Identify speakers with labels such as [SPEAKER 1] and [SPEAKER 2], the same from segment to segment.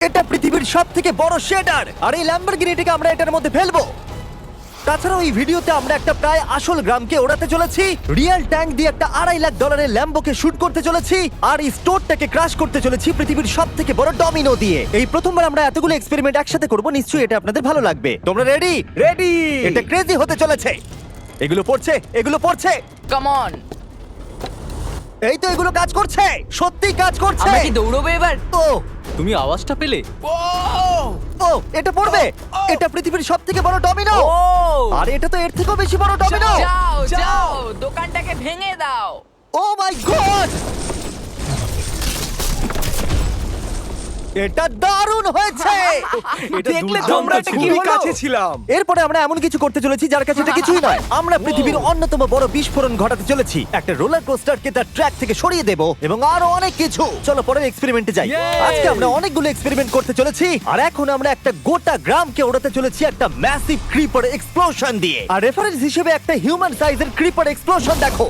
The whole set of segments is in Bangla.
[SPEAKER 1] এটা পৃথিবীর সব থেকে বড় শেডার, আর এই ল্যাম্বরগিনিটাকে আমরা এটার মধ্যে ফেলবো। তাছাড়াও এই ভিডিওতে আমরা একটা প্রায় আসল গ্রামকে ওড়াতে চলেছি, রিয়েল ট্যাঙ্ক দিয়ে একটা $2.5 লাখ ল্যাম্বোকে শুট করতে চলেছি, আর এই স্টোরটাকে ক্রাশ করতে চলেছি পৃথিবীর সব থেকে বড় ডমিনো দিয়ে। এই প্রথমবার আমরা এতগুলো এক্সপেরিমেন্ট একসাথে করব, নিশ্চয়ই এটা আপনাদের ভালো লাগবে। তোমরা রেডি?
[SPEAKER 2] রেডি।
[SPEAKER 1] এটা ক্রেজি হতে চলেছে। এগুলো পড়ছে, এগুলো পড়ছে।
[SPEAKER 3] Come on.
[SPEAKER 1] এই তো এগুলো কাজ করছে, সত্যি কাজ করছে।
[SPEAKER 3] আমরা কি দৌড়বো এবার?
[SPEAKER 1] ও
[SPEAKER 4] তুমি আওয়াজটা পেলে?
[SPEAKER 1] ও এটা পড়বে। এটা পৃথিবীর সব থেকে বড় ডমিনো,
[SPEAKER 3] ও
[SPEAKER 1] আর এটা তো এর থেকেও বেশি বড় ডমিনো।
[SPEAKER 3] যাও যাও দোকানটাকে ভেঙে দাও।
[SPEAKER 1] ও মাই গড, এটা দারুণ হয়েছে।
[SPEAKER 2] দেখলে
[SPEAKER 4] দুর্দান্ত
[SPEAKER 2] তোমরা এটা
[SPEAKER 4] ছিল।
[SPEAKER 2] কি কাছে ছিলাম।
[SPEAKER 1] এরপরে আমরা এমন কিছু করতে চলেছি যার কাছে এটা কিছুই নয়। আমরা পৃথিবীর অন্যতম বড় বিস্ফোরণ ঘটাতে চলেছি। একটা রোলার কোস্টারকে তার ট্র্যাক থেকে সরিয়ে দেব এবং আরো অনেক কিছু। চলো পরের এক্সপেরিমেন্টে যাই।
[SPEAKER 4] Yay!
[SPEAKER 1] আজকে আমরা অনেকগুলো এক্সপেরিমেন্ট করতে চলেছি, আর এখন আমরা একটা গোটা গ্রামকে ওড়াতে চলেছি একটা ম্যাসিভ ক্রিপার এক্সপ্লোশন দিয়ে। আর রেফারেন্স হিসেবে একটা হিউম্যান সাইজের ক্রিপার এক্সপ্লোশন দেখো।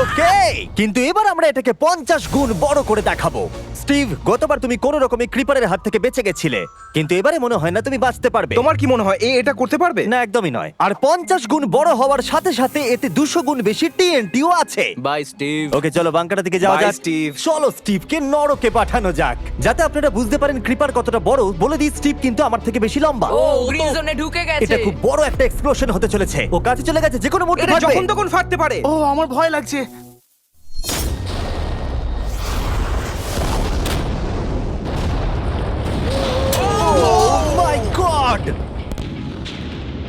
[SPEAKER 1] ওকে, কিন্তু এবার আমরা এটাকে 50 গুণ বড় করে দেখাবো। স্টিভ, গতবার তুমি কোন রকমে ক্রিপারের হাত থেকে বেঁচে গেছিলে, কিন্তু এবারে মনে হয় না তুমি বাঁচতে পারবে।
[SPEAKER 2] তোমার কি মনে হয় এটা করতে পারবে?
[SPEAKER 1] না, একদমই নয়। আর 50 গুণ বড় হওয়ার সাথে সাথে এতে 200 গুণ বেশি টিএনটিও আছে।
[SPEAKER 4] Bye Steve.
[SPEAKER 1] ওকে, চলো বাংকারের দিকে যাওয়া
[SPEAKER 2] Bye,
[SPEAKER 1] যাক।
[SPEAKER 2] Steve.
[SPEAKER 1] চলো স্টিভকে নরকে পাঠানো যাক, যাতে আপনারা বুঝতে পারেন ক্রিপার কতটা বড়। বলে দিই, স্টিভ কিন্তু আমার থেকে বেশি লম্বা।
[SPEAKER 3] ও গ্রিন জোনে ঢুকে গেছে।
[SPEAKER 1] এটা খুব বড় একটা এক্সপ্লোশন হতে চলেছে। ও কাছে চলে গেছে, যে কোনো মুহূর্তে
[SPEAKER 2] এটা
[SPEAKER 1] ফাটবে।
[SPEAKER 2] যখন তখন ফাটতে পারে।
[SPEAKER 5] ও আমার ভয় লাগছে।
[SPEAKER 1] Oh my God!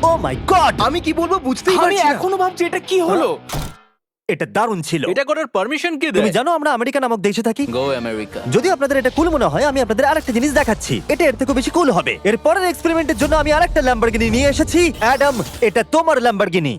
[SPEAKER 1] Oh my God!
[SPEAKER 2] আমি কি বলবো বুঝতেই
[SPEAKER 5] আমি
[SPEAKER 2] পারছি না।
[SPEAKER 5] এখনো ভাবছি এটা কি হলো।
[SPEAKER 1] এটা দারুণ ছিল।
[SPEAKER 4] এটা করার পারমিশন কে
[SPEAKER 1] তুমি
[SPEAKER 4] দেয়?
[SPEAKER 1] জানো আমরা আমেরিকা নামক দেশে থাকি।
[SPEAKER 4] গো আমেরিকা।
[SPEAKER 1] যদি আপনাদের এটা কুল মনে হয়, আমি আপনাদের আরেকটা জিনিস দেখাচ্ছি। এটা এর থেকে বেশি কুল হবে। এর পরের এক্সপেরিমেন্টের জন্য আমি আরেকটা ল্যাম্বরগিনি নিয়ে এসেছি। অ্যাডাম, এটা তোমার ল্যাম্বরগিনি।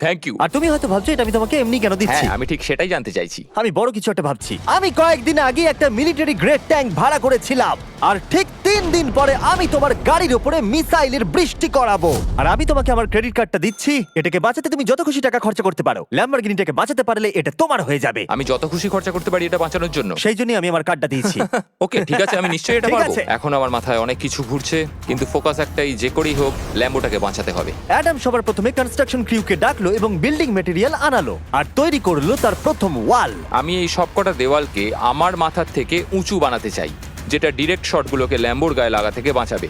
[SPEAKER 6] Thank you.
[SPEAKER 1] আর তুমি হয়তো ভাবছো এটা আমি তোমাকে এমনি কেন দিচ্ছি।
[SPEAKER 6] হ্যাঁ, আমি ঠিক সেটাই জানতে চাইছি।
[SPEAKER 1] আমি বড় কিছু একটা ভাবছি। আমি কয়েকদিন আগে একটা মিলিটারি গ্রেড ট্যাঙ্ক ভাড়া করেছিলাম, আর ঠিক 3 দিন পরে আমি তোমার গাড়ির উপরে মিসাইলের বৃষ্টি করাবো। আর আমি তোমাকে আমার ক্রেডিট কার্ডটা দিচ্ছি। এটাকে বাঁচাতে তুমি যত খুশি টাকা খরচা করতে পারো। ল্যাম্বরগিনিটাকে বাঁচাতে পারলে এটা তোমার হয়ে যাবে।
[SPEAKER 6] আমি যত খুশি খরচা করতে পারি এটা বাঁচানোর জন্য।
[SPEAKER 1] সেই জন্যই আমি আমার কার্ডটা দিয়েছি।
[SPEAKER 6] ওকে, ঠিক আছে, আমি নিশ্চয়ই এটা
[SPEAKER 1] ঠিক
[SPEAKER 6] পারবো।
[SPEAKER 1] আছে।
[SPEAKER 6] এখন আমার মাথায় অনেক কিছু ঘুরছে, কিন্তু ফোকাস একটাই, যে করেই হোক ল্যাম্বোটাকে বাঁচাতে হবে।
[SPEAKER 1] অ্যাডাম সবার প্রথমে কনস্ট্রাকশন ক্রিউকে ডাকলো এবং বিল্ডিং মেটেরিয়াল আনালো, আর তৈরি করলো তার প্রথম ওয়াল।
[SPEAKER 6] আমি এই সবকটা দেওয়ালকে আমার মাথার থেকে উঁচু বানাতে চাই, যেটা ডিরেক্ট শটগুলোকে ল্যাম্বোর গায়ে লাগা থেকে বাঁচাবে।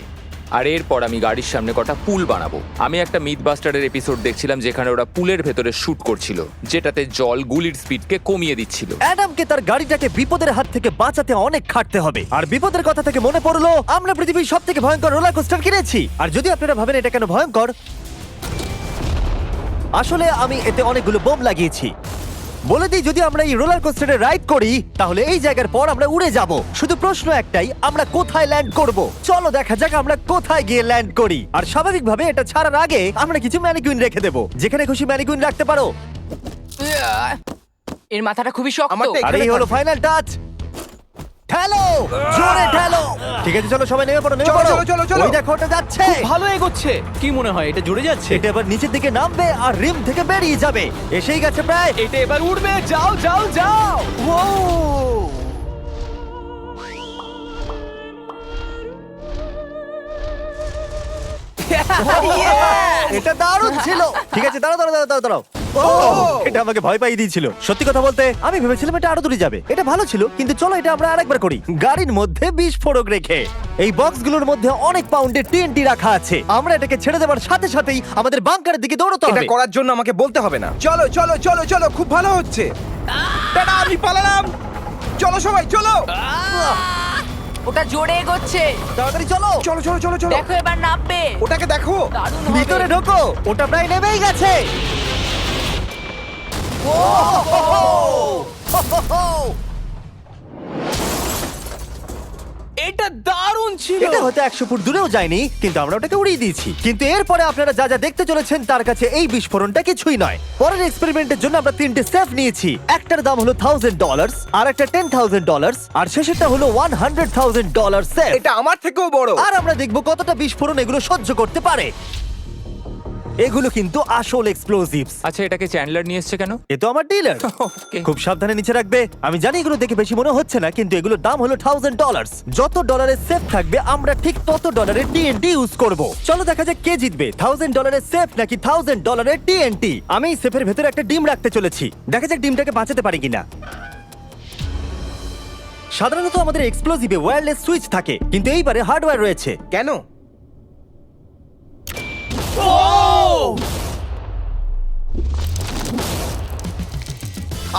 [SPEAKER 6] আর এরপর আমি গাড়ির সামনে কটা পুল বানাবো। আমি একটা মিথবাস্টারের এপিসোড দেখছিলাম যেখানে ওরা পুলের ভেতরে শুট করছিল, যেটাতে জল গুলির স্পিডকে কমিয়ে দিচ্ছিল।
[SPEAKER 1] অ্যাডামকে তার গাড়িটাকে বিপদের হাত থেকে বাঁচাতে অনেক খাটতে হবে। আর বিপদের কথা থেকে মনে পড়লো, আমরা পৃথিবীর সব থেকে ভয়ঙ্কর রোলার কোস্টার কিনেছি। আর যদি আপনারা ভাবেন এটা কেন ভয়ঙ্কর, আসলে আমি এতে অনেকগুলো বোম লাগিয়েছি। বলে দিই, যদি আমরা এই রোলার কোস্টারে রাইড করি তাহলে এই জায়গার পর আমরা উড়ে যাব। শুধু প্রশ্ন একটাই, আমরা কোথায় ল্যান্ড করব? চলো দেখা যাক আমরা কোথায় গিয়ে ল্যান্ড করি। আর স্বাভাবিকভাবে এটা ছাড়ার আগে আমরা কিছু ম্যানিকুইন রেখে দেবো। যেখানে খুশি ম্যানিকুইন রাখতে পারো।
[SPEAKER 3] এর মাথাটা খুবই শক্ত।
[SPEAKER 2] আমারটা
[SPEAKER 1] আর এই হলো ফাইনাল টাচ। ঠেলো, জোরে ঠেলো। ঠিক আছে, চলো সবাই নেমে পড়ো, নেমে
[SPEAKER 2] চলো,
[SPEAKER 1] পড়ো।
[SPEAKER 2] চলো, চলো, চলো।
[SPEAKER 1] ওই দেখো ওটা যাচ্ছে।
[SPEAKER 4] ভালো এগোচ্ছে। কি মনে হয় এটা জুড়ে যাচ্ছে?
[SPEAKER 1] এটা এবার নিচের দিকে নামবে আর রিম থেকে বেরিয়ে যাবে। এসেই গেছে প্রায়।
[SPEAKER 4] এটা এবার উঠবে। যাও যাও যাও।
[SPEAKER 5] ও
[SPEAKER 1] এটা দারুণ ছিল। ঠিক আছে, দাঁড়াও দাঁড়াও দাঁড়াও দাঁড়াও। ও, এটা আমাকে ভয় পাইয়ে দিয়েছিল। সত্যি কথা বলতে আমি ভেবেছিলাম এটা আরো দূরে যাবে। এটা ভালো ছিল, কিন্তু চলো এটা আমরা আরেকবার করি। গাড়ির মধ্যে বিস্ফোরক রেখে। এই বক্সগুলোর মধ্যে অনেক পাউন্ডের টিএনটি রাখা আছে। আমরা এটাকে ছেড়ে দেওয়ার সাথে সাথেই আমাদের বাংকারের দিকে দৌড়তে
[SPEAKER 2] এটা
[SPEAKER 1] হবে।
[SPEAKER 2] করার জন্য আমাকে বলতে হবে না। চলো চলো চলো চলো, খুব ভালো হচ্ছে। টাটা, আমি পালালাম। চলো সবাই চলো।
[SPEAKER 3] ওটা জোরে এগোচ্ছে।
[SPEAKER 1] তাড়াতাড়ি চলো।
[SPEAKER 2] চলো চলো চলো চলো।
[SPEAKER 3] দেখো এবার নামবে।
[SPEAKER 2] ওটাকে দেখো।
[SPEAKER 3] দারুণ হবে।
[SPEAKER 1] ভিতরে ঢোকো, ওটা প্রায় নেমেই গেছে।
[SPEAKER 5] এটা দারুণ ছিল।
[SPEAKER 1] এটা হয়তো 100 ফুট দূরেও যায়নি, কিন্তু আমরা ওটাকে উড়িয়ে দিয়েছি। কিন্তু এরপরে আপনারা যা যা দেখতে চলেছেন তার কাছে এই বিস্ফোরণটা কিছুই নয়। পরের এক্সপেরিমেন্টের জন্য আমরা 3টে সেফ নিয়েছি। একটার দাম হলো $1000, আর একটা $10,000, আর শেষেরটা হলো $100,000 সেফ।
[SPEAKER 2] এটা আমার থেকেও বড়।
[SPEAKER 1] আর আমরা দেখব কতটা বিস্ফোরণ এগুলো সহ্য করতে পারে। এগুলো কিন্তু আসল এক্সপ্লোসিভস।
[SPEAKER 6] আচ্ছা, এটাকে চ্যান্ডলার নিয়ে এসছে কেন?
[SPEAKER 1] এ তো আমার ডিলার।
[SPEAKER 6] Okay.
[SPEAKER 1] খুব সাবধানে নিচে রাখবে। আমি জানি এগুলো দেখে বেশি মনে হচ্ছে না, কিন্তু এগুলোর দাম হলো $1000। যত ডলারের সেফ থাকবে আমরা ঠিক তত ডলারের টিএনটি ইউজ করব। চলো দেখা যাক কে জিতবে, $1000 সেফ নাকি $1000 টিএনটি। আমি এই সেফের ভেতরে একটা ডিম রাখতে চলেছি, দেখা যাক ডিমটাকে বাঁচাতে পারি কিনা। সাধারণত আমাদের এক্সপ্লোসিভে ওয়্যারলেস সুইচ থাকে, কিন্তু এইবারে হার্ডওয়্যার রয়েছে।
[SPEAKER 2] কেন?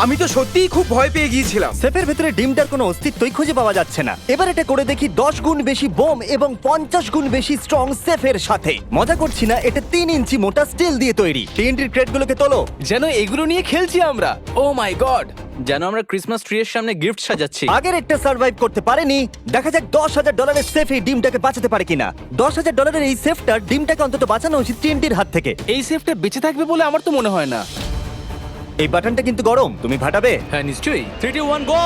[SPEAKER 2] আমি তো সত্যিই খুব ভয় পেয়ে গিয়েছিলাম।
[SPEAKER 1] সেফের ভেতরে ডিমটার কোনো অস্তিত্বই খুঁজে পাওয়া যাচ্ছে না। এবার এটা করে দেখি 10 গুণ বেশি বোম এবং 50 গুণ বেশি স্ট্রং সেফের সাথে। মজা করছি না, এটা 3 ইঞ্চি মোটা স্টিল দিয়ে তৈরি। টিএনটির ক্রেটগুলোকে তোলো।
[SPEAKER 5] যেন এগুলো নিয়ে খেলছি আমরা। ও মাই গড।
[SPEAKER 4] যেন আমরা ক্রিসমাস ট্রি এর সামনে গিফট সাজাচ্ছি।
[SPEAKER 1] আগের একটা সার্ভাইভ করতে পারেনি, দেখা যাক $10,000 সেফ এই ডিমটাকে বাঁচাতে পারে কিনা। $10,000 এই সেফটার ডিমটাকে অন্তত বাঁচানো উচিত টিএনটির হাত থেকে।
[SPEAKER 5] এই সেফটা বেঁচে থাকবে বলে আমার তো মনে হয় না।
[SPEAKER 1] এই বাটনটা কিন্তু গরম, তুমি ফাটাবে।
[SPEAKER 4] হ্যাঁ নিশ্চয়ই। 3 2 1 গো।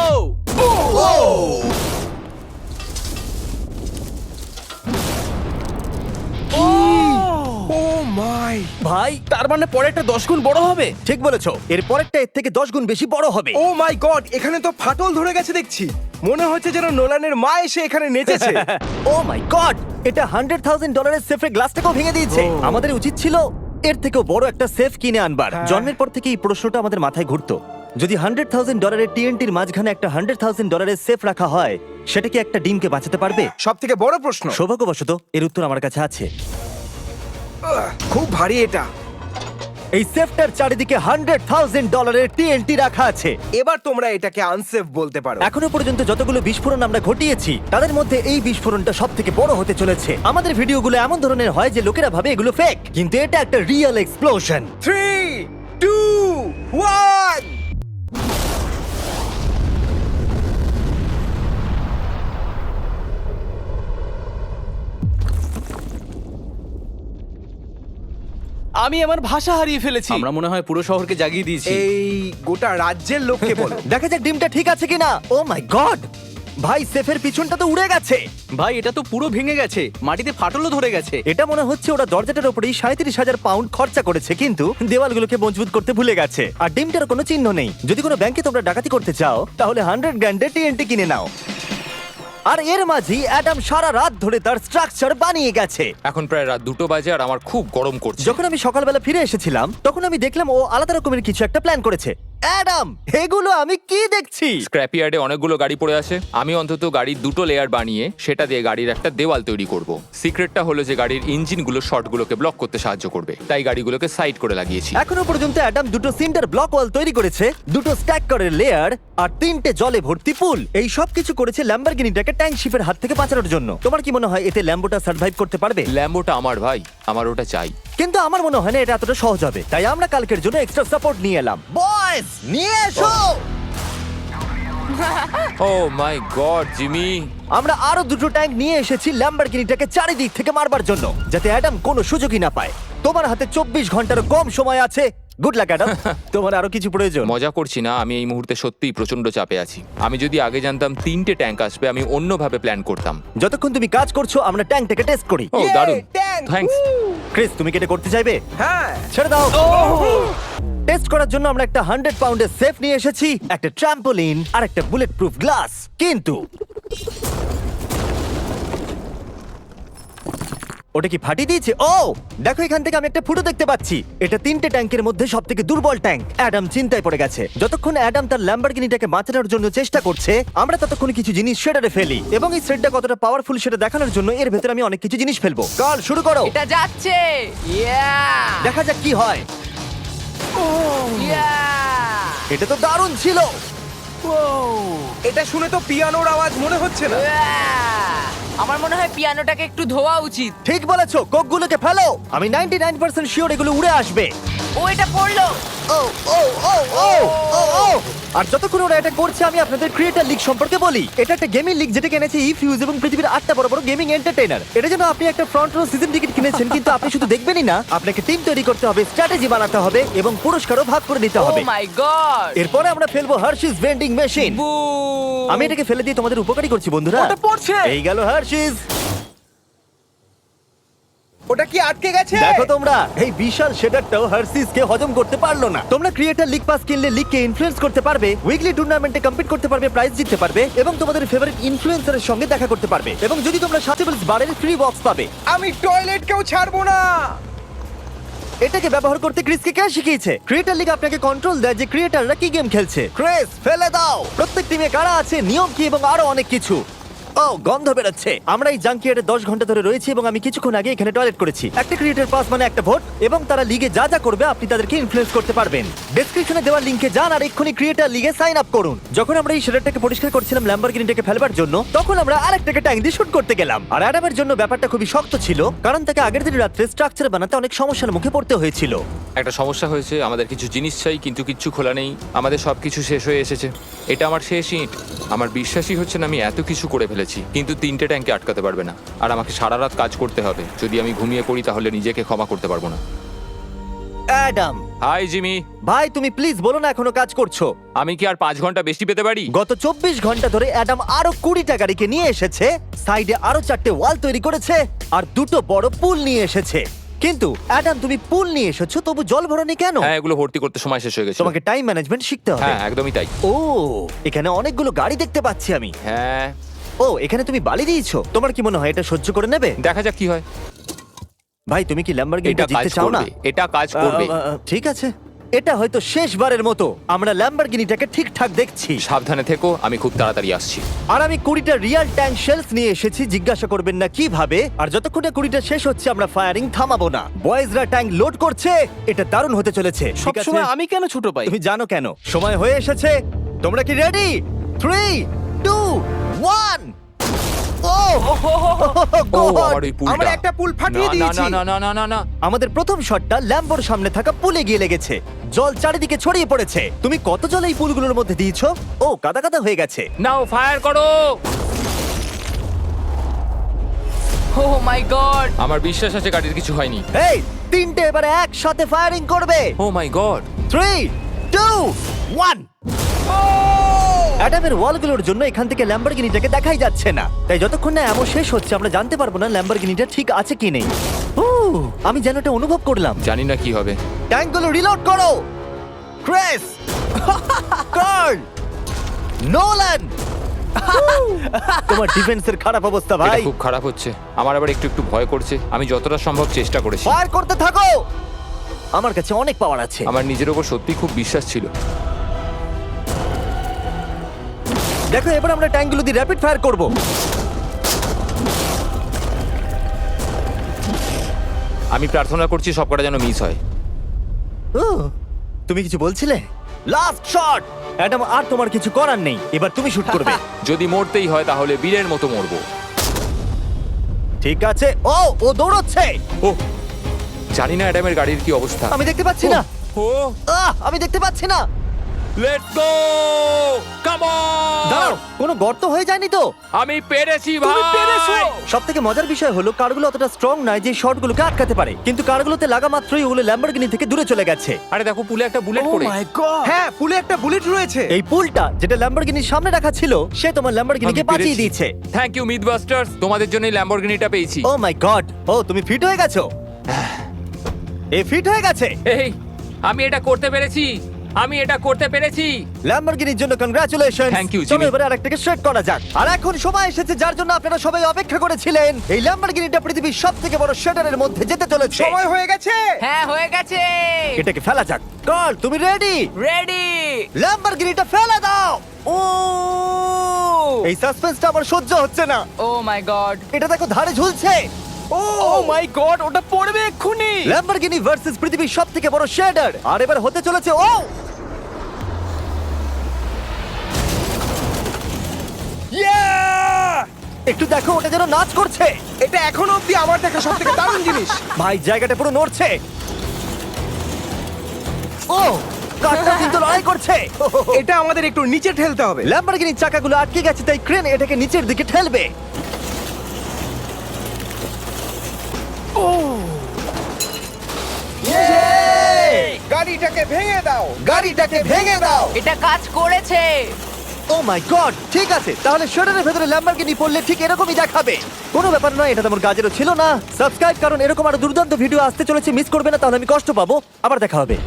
[SPEAKER 2] ও মাই!
[SPEAKER 1] ভাই
[SPEAKER 5] তার মানে পরে একটা 10 গুণ বড় হবে।
[SPEAKER 1] ঠিক বলেছো, এর পরেরটা এর থেকে 10 গুণ বেশি বড় হবে।
[SPEAKER 2] ও মাই গড! এখানে তো ফাটল ধরে গেছে দেখছি। মনে হচ্ছে যেন নোলানের মা এসে এখানে নেচেছে।
[SPEAKER 1] ও মাই গড, এটা $100,000 সেফের গ্লাসটাকেও ভেঙে দিয়েছে। আমাদের উচিত ছিল এর থেকেও বড় একটা সেফ কিনে আনবার। জন্মের পর থেকে এই প্রশ্নটা আমাদের মাথায় ঘুরতো, যদি $100,000 টিএনটির মাঝখানে একটা $100,000 সেফ রাখা হয়, সেটা কি একটা ডিমকে বাঁচাতে পারবে?
[SPEAKER 2] সব থেকে বড় প্রশ্ন।
[SPEAKER 1] সৌভাগ্যবশত এর উত্তর আমার কাছে আছে।
[SPEAKER 2] খুব ভারী এটা।
[SPEAKER 1] এই সেফটার চারিদিকে $100,000 টিএনটি রাখা আছে।
[SPEAKER 2] এবার তোমরা এটাকে আনসেফ বলতে পারো।
[SPEAKER 1] এখনো পর্যন্ত যতগুলো বিস্ফোরণ আমরা ঘটিয়েছি, তাদের মধ্যে এই বিস্ফোরণটা সব থেকে বড় হতে চলেছে। আমাদের ভিডিওগুলো এমন ধরনের হয় যে লোকেরা ভাবে এগুলো ফেক, কিন্তু এটা একটা রিয়েল এক্সপ্লোশন।
[SPEAKER 2] 3 2 1
[SPEAKER 5] আমি আমার ভাষা হারিয়ে ফেলেছি।
[SPEAKER 4] আমরা মনে হয় পুরো শহরকে জাগিয়ে দিয়েছি।
[SPEAKER 2] এই গোটা রাজ্যের লোককে বলো।
[SPEAKER 1] দেখা যাক ডিমটা ঠিক আছে কিনা। ও মাই গড, ভাই সেফের পিছনটা তো উড়ে গেছে।
[SPEAKER 4] ভাই এটা তো পুরো ভেঙে গেছে, মাটিতে ফাটলও ধরে গেছে।
[SPEAKER 1] এটা মনে হচ্ছে ওরা দরজাটার উপরেই 37,000 পাউন্ড খরচা করেছে, কিন্তু দেওয়ালগুলোকে মজবুত করতে ভুলে গেছে। আর ডিমটার কোনো চিহ্ন নেই। যদি কোনো ব্যাংকে তোমরা ডাকাতি করতে চাও, তাহলে 100 গ্র্যান্ডের টিএনটি কিনে নাও। আর এর মাঝেই অ্যাডাম সারা রাত ধরে তার স্ট্রাকচার বানিয়ে গেছে।
[SPEAKER 6] এখন প্রায় রাত 2টো বাজে আর আমার খুব গরম করছে।
[SPEAKER 1] যখন আমি সকালবেলা ফিরে এসেছিলাম, তখন আমি দেখলাম ও আলাদা রকমের কিছু একটা প্ল্যান করেছে। অ্যাডাম, এগুলো আমি কি দেখছি?
[SPEAKER 6] স্ক্র্যাপ ইয়ার্ডে অনেকগুলো গাড়ি পড়ে আছে। আমি অন্তত গাড়ির 2টো লেয়ার বানিয়ে সেটা দিয়ে গাড়ির একটা দেওয়াল তৈরি করব। সিক্রেটটা হলো যে গাড়ির ইঞ্জিনগুলো শর্টগুলোকে ব্লক করতে সাহায্য করবে, তাই গাড়িগুলোকে সাইড করে লাগিয়েছি।
[SPEAKER 1] এখনো পর্যন্ত অ্যাডাম 2টো সিন্টার ব্লক ওয়াল তৈরি করেছে, 2টো স্ট্যাক করের লেয়ার আর 3টে জলে ভর্তি পুল। এই সব কিছু করেছে ল্যাম্বরগিনিটাকে ট্যাঙ্ক শিপের হাত থেকে বাঁচানোর জন্য। তোমার কি মনে হয় এতে ল্যাম্বোটা সার্ভাইভ করতে পারবে?
[SPEAKER 6] ল্যাম্বোটা আমার ভাই, আমার ওটা চাই।
[SPEAKER 1] কিন্তু আমার মনে হয় না এটা এতটা সহজ হবে, তাই আমরা কালকের জন্য এক্সট্রা সাপোর্ট নিয়ে এলাম। বয়েজ, নিয়ে এসো।
[SPEAKER 6] ও মাই গড জিমি,
[SPEAKER 1] আমরা আরো 2টো ট্যাঙ্ক নিয়ে এসেছি ল্যাম্বরগিনিটাকে চারিদিক থেকে মারবার জন্য, যাতে অ্যাডাম কোনো সুযোগই না পায়। তোমার হাতে 24 ঘন্টারও কম সময় আছে। Good luck Adam. তোমার আরো কিছু প্রয়োজন?
[SPEAKER 6] মজা করছি না, আমি এই মুহূর্তে সত্যিই প্রচন্ড চাপে আছি। আমি যদি আগে জানতাম 3টে ট্যাঙ্ক আসবে, আমি অন্যভাবে প্ল্যান করতাম।
[SPEAKER 1] যতক্ষণ তুমি কাজ করছো, আমরা ট্যাঙ্কটাকে টেস্ট করি।
[SPEAKER 6] ও
[SPEAKER 2] Yay,
[SPEAKER 6] দারুণ,
[SPEAKER 2] tank!
[SPEAKER 6] থ্যাঙ্কস।
[SPEAKER 1] ক্রিস, তুমি কি এটা করতে চাইবে?
[SPEAKER 2] হ্যাঁ।
[SPEAKER 1] ছেড়ে দাও। টেস্ট করার জন্য আমরা একটা 100 পাউন্ডের সেফ নিয়ে এসেছি, একটা ট্রাম্পোলিন আর একটা বুলেট প্রুফ গ্লাস। কিন্তু ওটা কি ফাটিয়ে দিয়েছে? ও দেখো, এখান থেকে আমি একটা ফুটো দেখতে পাচ্ছি। এটা 3টে ট্যাঙ্কের মধ্যে সব থেকে দুর্বল ট্যাঙ্ক। অ্যাডাম চিন্তায় পড়ে গেছে। যতক্ষণ অ্যাডাম তার ল্যাম্বরগিনিটাকে বাঁচানোর জন্য চেষ্টা করছে, আমরা ততক্ষণ কিছু জিনিস শেডারে ফেলি, এবং এই শেডটা কতটা পাওয়ারফুল সেটা দেখানোর জন্য এর ভেতরে আমি অনেক কিছু জিনিস ফেলবো। কাল শুরু করো।
[SPEAKER 3] এটা যাচ্ছে। ইয়া!
[SPEAKER 1] দেখা যাক কি হয়।
[SPEAKER 3] ইয়া!
[SPEAKER 1] এটা তো দারুণ ছিল।
[SPEAKER 2] এটা শুনে তো পিয়ানোর আওয়াজ মনে হচ্ছে না।
[SPEAKER 3] ইয়া! আমার মনে হয় পিয়ানোটাকে একটু ধোয়া উচিত।
[SPEAKER 1] ঠিক বলেছো, কোকগুলোকে ফেলো। আমি 99% শিওর এগুলো উড়ে আসবে।
[SPEAKER 3] ও এটা পড়লো।
[SPEAKER 1] ও ও ও ও ও ও আর যতক্ষণ ওরা এটা করছে, আমি আপনাদের ক্রিয়েটর লিগ সম্পর্কে বলি। এটা একটা গেমিং লিগ যেটা কিনেছে ইফিউজ এবং পৃথিবীর 8টা বড় বড় গেমিং এন্টারটেইনার। এটা যেন আপনি একটা ফ্রন্ট রো সিজন টিকিট কিনেছেন, কিন্তু আপনি শুধু দেখবেনই না, আপনাকে টিম তৈরি করতে হবে, স্ট্র্যাটেজি বানাতে হবে এবং পুরস্কারও ভাগ করে দিতে
[SPEAKER 3] ও
[SPEAKER 1] হবে।
[SPEAKER 3] মাই গড!
[SPEAKER 1] এরপরে আমরা ফেলবো হার্শিস ভেন্ডিং মেশিন।
[SPEAKER 3] বু!
[SPEAKER 1] আমি এটাকে ফেলে দিয়ে তোমাদের উপকারী করছি বন্ধুরা।
[SPEAKER 5] ওটা পড়ছে।
[SPEAKER 1] এই গেল হার্শিস।
[SPEAKER 2] ওটা কি আটকে গেছে?
[SPEAKER 1] দেখো তোমরা, এই বিশাল শেডারটাও হার্সিস কে হজম করতে পারলো না। তোমরা ক্রিয়েটর লিগ পাস কিনলে লিগকে ইনফ্লুয়েন্স করতে পারবে, উইকলি টুর্নামেন্টে কম্পিট করতে পারবে, প্রাইজ জিততে পারবে এবং তোমাদের ফেভারিট ইনফ্লুয়েন্সারের সঙ্গে দেখা করতে পারবে। এবং যদি তোমরা সাথেবলস বারের ফ্রি বক্স পাবে।
[SPEAKER 2] আমি টয়লেট কেউ ছাড়বো না।
[SPEAKER 1] এটাকে ব্যবহার করতে ক্রিসকে কে শিখিয়েছে? ক্রিয়েটর লিগ আপনাকে কন্ট্রোল দেয় যে ক্রিয়েটররা কি গেম খেলছে। ক্রিস, ফেলে দাও। প্রত্যেক টিমে কারা আছে, নিয়ম কি এবং আরো অনেক কিছু। ও, গন্ধ বেরোচ্ছে। আমরা এই জাঙ্কিয়ার্ডে 10 ঘন্টা ধরে রয়েছি এবং আমি কিছুক্ষণ আগে এখানে টয়লেট করেছি। একটা ক্রিয়েটর পাস মানে একটা ভোট, এবং তারা লিগে যা যা করবে আপনি তাদেরকে ইনফ্লুয়েন্স করতে পারবেন। ডেসক্রিপশনে দেওয়া লিংকে যান আর এক্ষুনি ক্রিয়েটর লিগে সাইন আপ করুন। যখন আমরা এই শেডারটাকে পরিষ্কার করছিলাম ল্যাম্বরগিনিটাকে ফেলবার জন্য, তখন আমরা আরেকটাকে ট্যাঙ্ক দিয়ে শুট করতে গেলাম। আর অ্যাডামের জন্য ব্যাপারটা খুবই শক্ত ছিল, কারণ তাকে আগের দিন রাত্রে স্ট্রাকচার বানাতে অনেক সমস্যার মুখে পড়তে হয়েছিল।
[SPEAKER 6] একটা সমস্যা হয়েছে, আমাদের কিছু জিনিস চাই কিন্তু কিচ্ছু খোলা নেই। আমাদের সবকিছু শেষ হয়ে এসেছে। এটা আমার শেষ ইট। আমার বিশ্বাসই হচ্ছে না আমি এত কিছু করে ফেলেছি, কিন্তু 3টে ট্যাঙ্কে আটকাতে পারবে না। আর আমাকে সারা রাত কাজ করতে হবে। যদি আমি ঘুমিয়ে পড়ি তাহলে নিজেকে ক্ষমা করতে পারবো না।
[SPEAKER 1] Adam
[SPEAKER 6] hi Jimmy.
[SPEAKER 1] ভাই, তুমি প্লিজ বলো না এখনো কাজ করছো।
[SPEAKER 6] আমি কি আর 5 ঘন্টা বেশি পেতে পারি?
[SPEAKER 1] গত 24 ঘন্টা ধরে অ্যাডাম আরো 20টা গাড়িকে নিয়ে এসেছে, সাইডে আরো 4টে ওয়াল তৈরি করেছে আর 2টো বড় পুল নিয়ে এসেছে। কিন্তু অ্যাডাম, তুমি পুল নিয়ে এসেছো তবু জল ভরনি কেন?
[SPEAKER 6] হ্যাঁ, এগুলো ভর্তি করতে সময় শেষ হয়ে গেছে।
[SPEAKER 1] তোমাকে টাইম ম্যানেজমেন্ট শিখতে হবে।
[SPEAKER 6] হ্যাঁ, একদমই তাই।
[SPEAKER 1] ও, এখানে অনেকগুলো গাড়ি দেখতে পাচ্ছি আমি।
[SPEAKER 6] হ্যাঁ,
[SPEAKER 1] ও, এখানে তুমি বালি দিয়েছো। তোমার কি মনে হয় এটা সহ্য করে নেবে?
[SPEAKER 6] দেখা যাক কি হয়।
[SPEAKER 1] ভাই, তুমি কি ল্যাম্বরগিনিটা
[SPEAKER 6] এটা কাজ
[SPEAKER 1] জিততে চাও না?
[SPEAKER 6] করবে, এটা কাজ করবে।
[SPEAKER 1] ঠিক আছে, এটা হয়তো শেষবারের মতো আমরা ল্যাম্বরগিনিটাকে ঠিকঠাক দেখছি।
[SPEAKER 6] সাবধানে থেকো, আমি খুব তাড়াতাড়ি আসছি।
[SPEAKER 1] আর আমি 20টা রিয়েল ট্যাঙ্ক শেলস নিয়ে এসেছি। জিজ্ঞাসা করবেন না কিভাবে। আর যতক্ষণ না 20টা শেষ হচ্ছে আমরা ফায়ারিং থামাবো না। বয়েজরা ট্যাঙ্ক লোড করছে। এটা দারুণ হতে চলেছে। ঠিক আছে,
[SPEAKER 5] সবসময় আমি কেন ছোট পাই?
[SPEAKER 1] তুমি জানো কেন। সময় হয়ে এসেছে। তোমরা কি রেডি? 3, 2, 1। ও
[SPEAKER 6] ও,
[SPEAKER 1] God!
[SPEAKER 6] আমার এই পুলটা।
[SPEAKER 2] আমরা একটা পুল ফাটিয়ে
[SPEAKER 6] না,
[SPEAKER 2] দিয়েছি।
[SPEAKER 6] না, না, না, না, না, না।
[SPEAKER 1] আমাদের প্রথম শটটা ল্যাম্বোর সামনে থাকা পুলে গিয়ে লেগেছে। জল চারিদিকে ছড়িয়ে পড়েছে। তুমি কত জল এই পুলগুলোর মধ্যে দিয়েছো? ও, কাদা কাদা হয়ে গেছে।
[SPEAKER 6] নাও, ফায়ার করো।
[SPEAKER 3] ও মাই গড!
[SPEAKER 6] আমার বিশ্বাস আছে গাড়ির কিছু হয়নি।
[SPEAKER 1] এই, 3টে এবারে একসাথে ফায়ারিং করবে।
[SPEAKER 6] ও মাই গড।
[SPEAKER 1] 3, 2, 1। অ্যাডামের ওয়ালগুলোর জন্য এখান থেকে ল্যাম্বরগিনিটাকে দেখাই যাচ্ছে না। তাই যতক্ষণ না এমন শেষ হচ্ছে আমরা জানতে পারবো না ল্যাম্বরগিনিটা ঠিক আছে কি নেই। আমি যেন এটা অনুভব করলাম।
[SPEAKER 6] জানি না কি হবে।
[SPEAKER 1] ট্যাঙ্কগুলো রিলোড করো। Cress, Carl, Nolan. তোমার ডিফেন্সের খারাপ অবস্থা
[SPEAKER 6] এটা
[SPEAKER 1] ভাই।
[SPEAKER 6] খুব খারাপ হচ্ছে। আমার আবার একটু একটু ভয় করছে। আমি যতটা সম্ভব চেষ্টা করেছি।
[SPEAKER 1] ফায়ার করতে থাকো। আমার কাছে অনেক পাওয়ার আছে।
[SPEAKER 6] আমার নিজের ওপর সত্যি খুব বিশ্বাস ছিল।
[SPEAKER 1] দেখো, এবার আমরা ট্যাঙ্কগুলো দিয়ে র্যাপিড ফায়ার করব।
[SPEAKER 6] আমি প্রার্থনা করছি সবকটা যেন মিস হয়।
[SPEAKER 1] ও, তুমি কিছু বলছিলে? Last shot. অ্যাডাম, আর তোমার কিছু করার নেই। এবার তুমি শুট করবে।
[SPEAKER 6] যদি মরতেই হয় তাহলে বীরের মতো মরবো।
[SPEAKER 1] ঠিক আছে। ও দৌড়চ্ছে।
[SPEAKER 6] ও, জানি না অ্যাডামের গাড়ির কি অবস্থা।
[SPEAKER 1] আমি দেখতে পাচ্ছি না।
[SPEAKER 6] ও,
[SPEAKER 1] আমি দেখতে পাচ্ছি না।
[SPEAKER 6] Let's go, come on.
[SPEAKER 1] দাঁড়াও, কোনো গর্ত হয়ে যায়নি তো?
[SPEAKER 6] আমি পেরেছি ভাই।
[SPEAKER 1] সব থেকে মজার বিষয় হলো কারগুলো অতটা স্ট্রং নয় যে শটগুলোকে আটকাতে পারে, কিন্তু কারগুলোতে লাগা মাত্রই ওগুলো ল্যাম্বরগিনি থেকে দূরে চলে গেছে।
[SPEAKER 6] আরে দেখো, পুলে একটা বুলেট
[SPEAKER 5] ও
[SPEAKER 6] পড়ে।
[SPEAKER 5] মাই গড!
[SPEAKER 2] হ্যাঁ, পুলে একটা বুলেট রয়েছে।
[SPEAKER 1] এই পুলটা যেটা ল্যাম্বরগিনির সামনে রাখা ছিল, সে তোমার ল্যাম্বরগিনিকে
[SPEAKER 6] আমি
[SPEAKER 1] বাঁচিয়ে
[SPEAKER 6] পেরেছি।
[SPEAKER 1] দিয়েছে।
[SPEAKER 6] থ্যাংক ইউ মিথবাস্টার্স, তোমাদের জন্যই ল্যাম্বরগিনিটা পেয়েছি।
[SPEAKER 1] ও মাই গড! ও, তুমি ফিট হয়ে গেছো। এই ফিট হয়ে গেছে।
[SPEAKER 6] এই, আমি এটা করতে পেরেছি। আমি এটা করতে পেরেছি।
[SPEAKER 1] ল্যাম্বরগিনির জন্য কংগ্রাচুলেশন।
[SPEAKER 6] Thank you,
[SPEAKER 1] চলো
[SPEAKER 6] Jimmy.
[SPEAKER 1] এবারে আরেকটাকে স্ট্রেট করা যাক। আর এখন সময় এসেছে যার জন্য আপনারা সবাই অপেক্ষা করেছিলেন। এই ল্যাম্বরগিনিটা পৃথিবীর সবথেকে বড় শেডারের মধ্যে যেতে চলেছে।
[SPEAKER 2] সময় হয়ে গেছে।
[SPEAKER 3] হ্যাঁ, হয়ে গেছে।
[SPEAKER 1] এটাকে ফেলা যাক। কার্ল, তুমি রেডি?
[SPEAKER 3] রেডি।
[SPEAKER 1] ল্যাম্বরগিনিটা ফেলে দাও। ও, এই সাসপেন্সটা আমার সহ্য হচ্ছে না।
[SPEAKER 3] ও মাই গড!
[SPEAKER 1] এটা দেখো, ধারে ঝুলছে।
[SPEAKER 5] ও মাই গড, ওটা পড়বে এক্ষুনি।
[SPEAKER 1] ল্যাম্বরগিনি ভার্সেস পৃথিবীর সবথেকে বড় শেডার। আর এবার হতে চলেছে ও একটু দেখো, ওটা যেন নাচ করছে।
[SPEAKER 2] এটা এখনো অব্দি আমার দেখা সবথেকে দারুণ জিনিস।
[SPEAKER 1] ভাই, জায়গাটা পুরো নড়ছে। ও, কারটা কিন্তু লড়াই করছে।
[SPEAKER 2] এটা আমাদের একটু নিচে ঠেলতে হবে।
[SPEAKER 1] ল্যাম্বরগিনির চাকাগুলো আটকে গেছে, তাই ক্রেন এটাকে নিচের দিকে ঠেলবে।
[SPEAKER 2] গাড়িটাকে ভেঙে দাও।
[SPEAKER 1] গাড়িটাকে ভেঙে দাও।
[SPEAKER 3] এটা কাজ করেছে।
[SPEAKER 1] ও মাই গড, ঠিক আছে, তাহলে শাটারের ভেতরে ল্যাম্বরগিনি পড়লে ঠিক এরকমই দেখাবে। কোনো ব্যাপার নয়, এটা তেমন কাজেরও ছিল না। সাবস্ক্রাইব, কারণ এরকম আরো দুর্দান্ত ভিডিও আসতে চলেছে, মিস করবে না, তাহলে আমি কষ্ট পাবো। আবার দেখা হবে।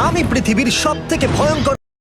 [SPEAKER 1] আমি পৃথিবীর সব থেকে ভয়ঙ্কর